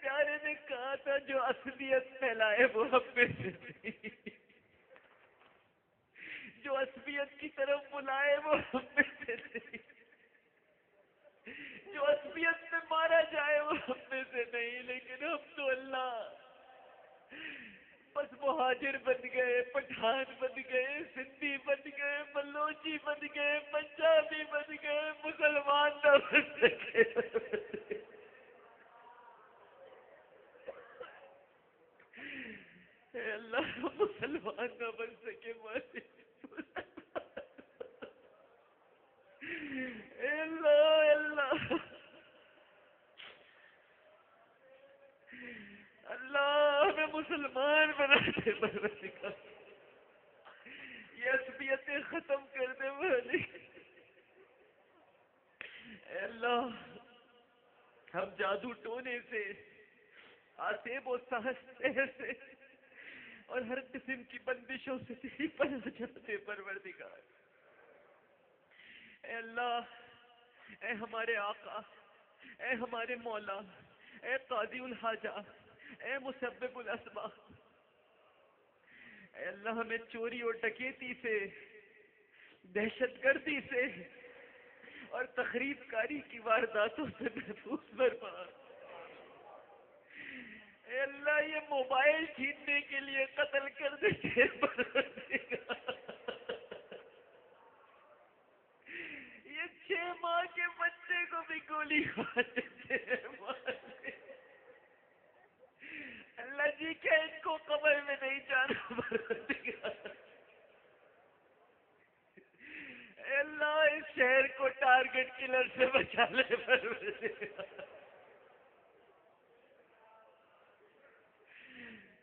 پیارے نے کہا تھا جو عصبیت پھیلائے وہ ہم میں سے نہیں، جو عصبیت کی طرف بلائے وہ ہم میں سے نہیں، جو عصبیت میں مارا جائے وہ ہم میں سے نہیں، لیکن ہم تو اللہ بس مہاجر بن گئے، پٹھان بن گئے، سندھی بن گئے، بلوچی بن گئے، پنجابی بن گئے، مسلمان نہ بن سکے۔ اے اللہ مسلمان نہ بن سکے مالک، اے اللہ اے اللہ اللہ ہمیں مسلمان بنا دے پروردگار، یہ عصبیتیں ختم کر دے مالک۔ اے اللہ ہم جادو ٹونے سے، آسیب و سحر سے اور ہر قسم کی بندشوں سے تیری پناہ چاہتے پروردگار۔ اے اللہ، اے ہمارے آقا، اے ہمارے مولا، اے قاضی الحاجہ، اے مسبب الاسباب، اے اللہ ہمیں چوری اور ڈکیتی سے، دہشت گردی سے اور تخریب کاری کی وارداتوں سے محفوظ فرما۔ اے اللہ یہ موبائل چھیننے کے لیے قتل کر دیتے پروردگار، یہ 6 ماہ کے بچے کو بھی گولی مار دیتے ہیں۔ اللہ جی کہ ان کو قبر میں نہیں جانا پروردگار۔ اے اللہ اس شہر کو ٹارگٹ کلر سے بچا لے پروردگار۔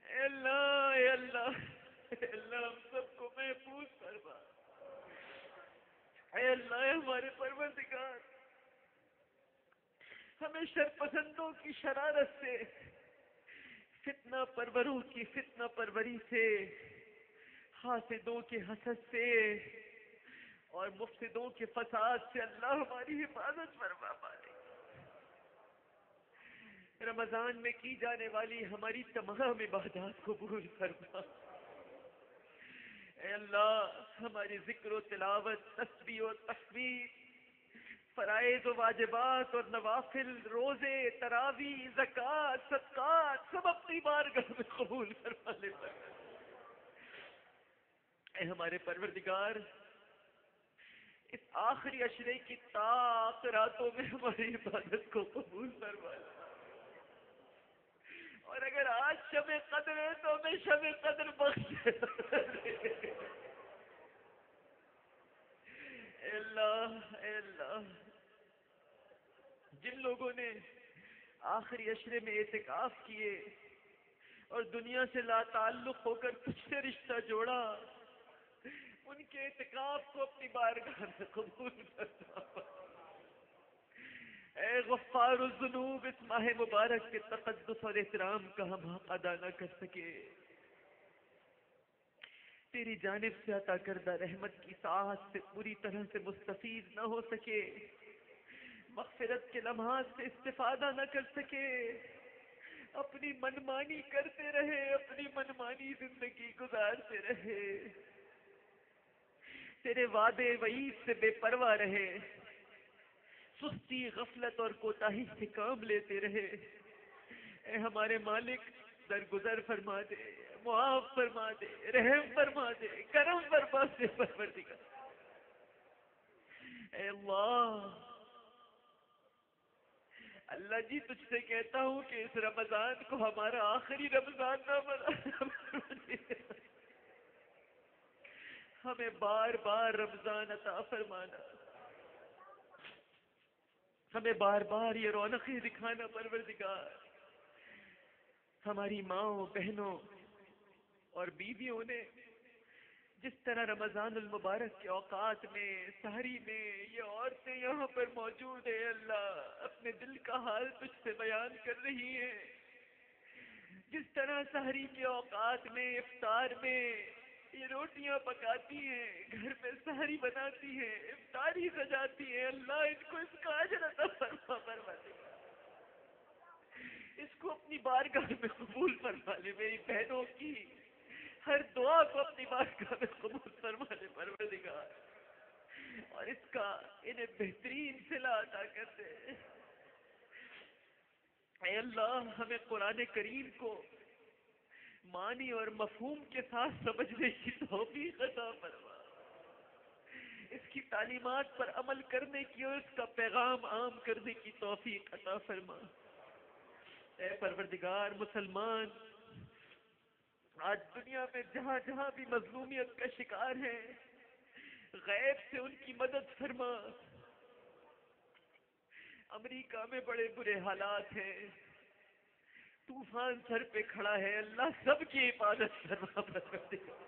اے اللہ اے اللہ اے اللہ ہم سب کو محفوظ فرما۔ اے اللہ ہمارے پروردگار ہمیں شرپسندوں کی شرارت سے، فتنہ پروروں کی فتنہ پروری سے، حاسدوں کے حسد سے اور مفسدوں کے فساد سے اللہ ہماری حفاظت فرما پائے۔ رمضان میں کی جانے والی ہماری تمام عبادات قبول فرما۔ اے اللہ ہماری ذکر و تلاوت، تسبیح و تحمید، فرائض و واجبات اور نوافل، روزے، تراویح، زکوٰۃ، صدقات سب اپنی بارگاہ میں قبول فرما لے۔ اے ہمارے پروردگار اس آخری عشرے کی طاق راتوں میں ہماری عبادت کو قبول فرما لے، اور اگر آج شب قدر ہے تو ہمیں شب قدر بخش دے۔ اے اللہ جن لوگوں نے آخری عشرے میں اعتکاف کیے اور دنیا سے لا تعلق ہو کر تجھ سے رشتہ جوڑا، ان کے اعتکاف کو اپنی بارگاہ میں قبول فرما۔ اے غفار الذنوب اس ماہ مبارک کے تقدس اور احترام کا ہم حق ادا نہ کر سکے، تیری جانب سے عطا کردہ رحمت کی ساعت سے پوری طرح سے مستفید نہ ہو سکے، مغفرت کے لمحات سے استفادہ نہ کر سکے، اپنی منمانی کرتے رہے، اپنی منمانی زندگی گزارتے رہے، تیرے وعدے وعید سے بے پرواہ رہے، سستی غفلت اور کوتاہی سے کام لیتے رہے۔ اے ہمارے مالک درگزر فرما دے، معاف فرما دے، رحم فرما دے، کرم فرما دے پروردگار۔ اے اللہ جی تجھ سے کہتا ہوں کہ اس رمضان کو ہمارا آخری رمضان نہ بنا، ہمیں بار بار رمضان عطا فرمانا، ہمیں بار بار یہ رونقیں دکھانا پروردگار۔ ہماری ماؤں، بہنوں اور بیویوں نے جس طرح رمضان المبارک کے اوقات میں، سحری میں یہ عورتیں یہاں پر موجود ہیں، اللہ اپنے دل کا حال تجھ سے بیان کر رہی ہیں، جس طرح سحری کے اوقات میں، افطار میں یہ روٹیاں پکاتی ہیں، گھر میں سحری بناتی ہیں، افطاری سجاتی ہیں، اللہ ان کو اس کا اجر عطا فرما۔ اس کو اپنی بارگاہ میں قبول فرما لے، میری بہنوں کی ہر دعا کو اپنی بارگاہ میں قبول فرما لے پروردگار، اور اس کا انہیں بہترین صلہ عطا کر دے۔ اے اللہ ہمیں قرآن کریم کو معنی اور مفہوم کے ساتھ سمجھنے کی توفیق عطا فرما، اس کی تعلیمات پر عمل کرنے کی اور اس کا پیغام عام کرنے کی توفیق عطا فرما۔ اے پروردگار، مسلمان آج دنیا میں جہاں جہاں بھی مظلومیت کا شکار ہیں، غیب سے ان کی مدد فرما۔ امریکہ میں بڑے برے حالات ہیں، طوفان سر پہ کھڑا ہے، اللہ سب کی حفاظت فرما پروردگار،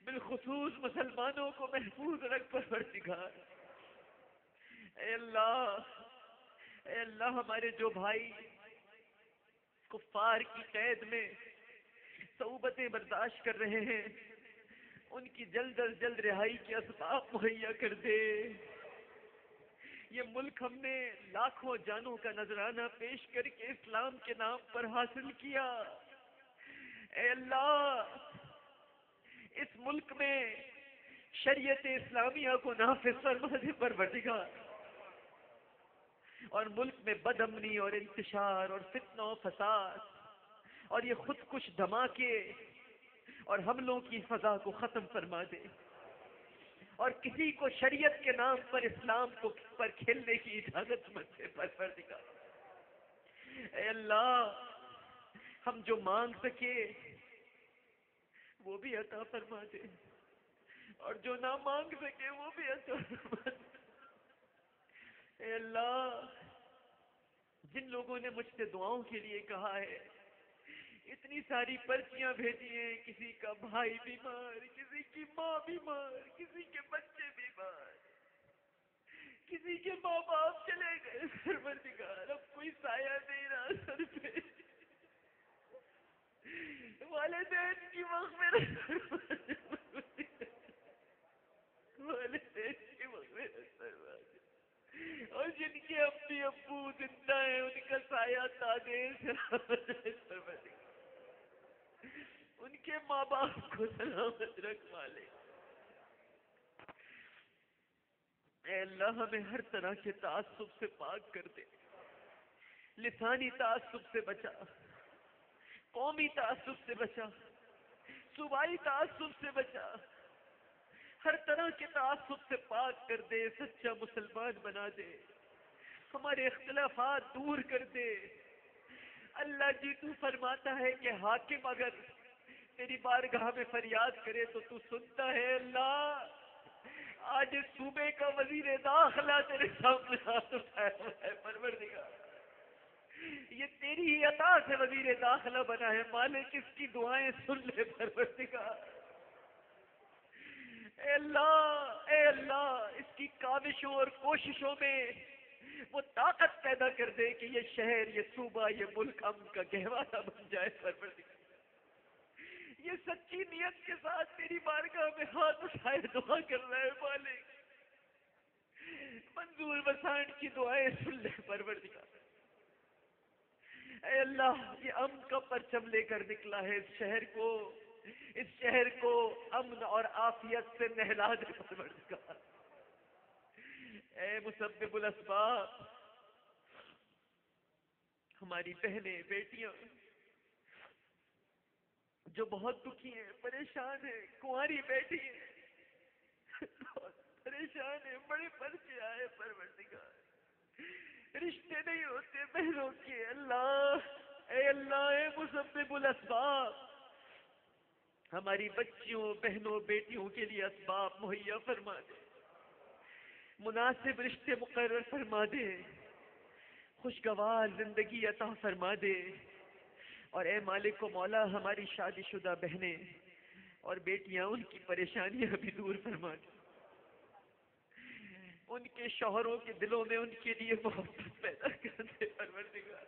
بالخصوص مسلمانوں کو محفوظ رکھ پروردگار۔ اے اللہ، اے اللہ ہمارے جو بھائی کفار کی قید میں صعوبتیں برداشت کر رہے ہیں، ان کی جلد از جلد رہائی کے اسباب مہیا کر دے۔ یہ ملک ہم نے لاکھوں جانوں کا نذرانہ پیش کر کے اسلام کے نام پر حاصل کیا، اے اللہ اس ملک میں شریعت اسلامیہ کو نافذ فرما دے پروردگار، اور ملک میں بد امنی اور انتشار اور فتنہ و فساد اور یہ خود کش دھماکے اور حملوں کی فضا کو ختم فرما دے، اور کسی کو شریعت کے نام پر اسلام کو پر کھیلنے کی اجازت مت دے پروردگار۔ اے اللہ ہم جو مانگ سکے وہ بھی عطا فرما دے، اور جو نہ مانگ سکے وہ بھی عطا فرما دے۔ اے اللہ جن لوگوں نے مجھ سے دعاؤں کے لیے کہا ہے، اتنی ساری پرچیاں بھیجی ہیں، کسی کا بھائی بیمار، کسی کی ماں بیمار، کسی کے بچے بیمار، کسی کے ماں باپ چلے گئے پروردگار، اب کوئی سایہ نہیں رہا سر پہ، والدین کی مغفرت فرما دے، والدین کی مغفرت فرما دے، اور جن کے امی ابو زندہ ہیں ان کا سایہ تاجر فرما دے، ان کے ماں باپ کو سلامت رکھ والے۔ اے اللہ ہمیں ہر طرح کے تعصب سے پاک کر دے، لسانی تعصب سے بچا، قومی تعصب سے بچا، صوبائی تعصب سے بچا، ہر طرح کے تعصب سے پاک کر دے، سچا مسلمان بنا دے، ہمارے اختلافات دور کر دے۔ اللہ جی تو فرماتا ہے کہ حاکم اگر تیری بارگاہ میں فریاد کرے تو سنتا ہے۔ اللہ آج اس صوبے کا وزیر داخلہ تیرے سامنے ہاتھ اٹھایا ہوا ہے پروردگار، یہ تیری ہی عطا سے وزیر داخلہ بنا ہے، مالک اس کی دعائیں سن لے پروردگار۔ اے اللہ اس کی کاوشوں اور کوششوں میں وہ طاقت پیدا کر دے کہ یہ شہر، یہ صوبہ، یہ ملک امن کا گہوارہ بن جائے پروردگار۔ یہ سچی نیت کے ساتھ تیری بارگاہ میں ہاتھ اٹھائے دعا کر رہے ہیں مالک، منظور بسان کی دعائیں سن لے پروردگار۔ اے اللہ یہ امن کا پرچم لے کر نکلا ہے اس شہر کو امن اور عافیت سے نہلا دے پروردگار۔ اے مسبب الاسباب، ہماری بہنیں بیٹیاں جو بہت دکھی ہیں، پریشان ہیں، کنواری بیٹی ہیں بہت پریشان ہیں، بڑے پرچے آئے پروردگار، رشتے نہیں ہوتے بہنوں کے، اے اللہ اے مسبب الاسباب، ہماری بچیوں بہنوں بیٹیوں کے لیے اسباب مہیا فرما دے، مناسب رشتے مقرر فرما دے، خوشگوار زندگی عطا فرما دے، اور اے مالک و مولا ہماری شادی شدہ بہنیں اور بیٹیاں ان کی پریشانیاں بھی دور فرما دے، ان کے شوہروں کے دلوں میں ان کے لیے محبت پیدا کر دے پروردگار۔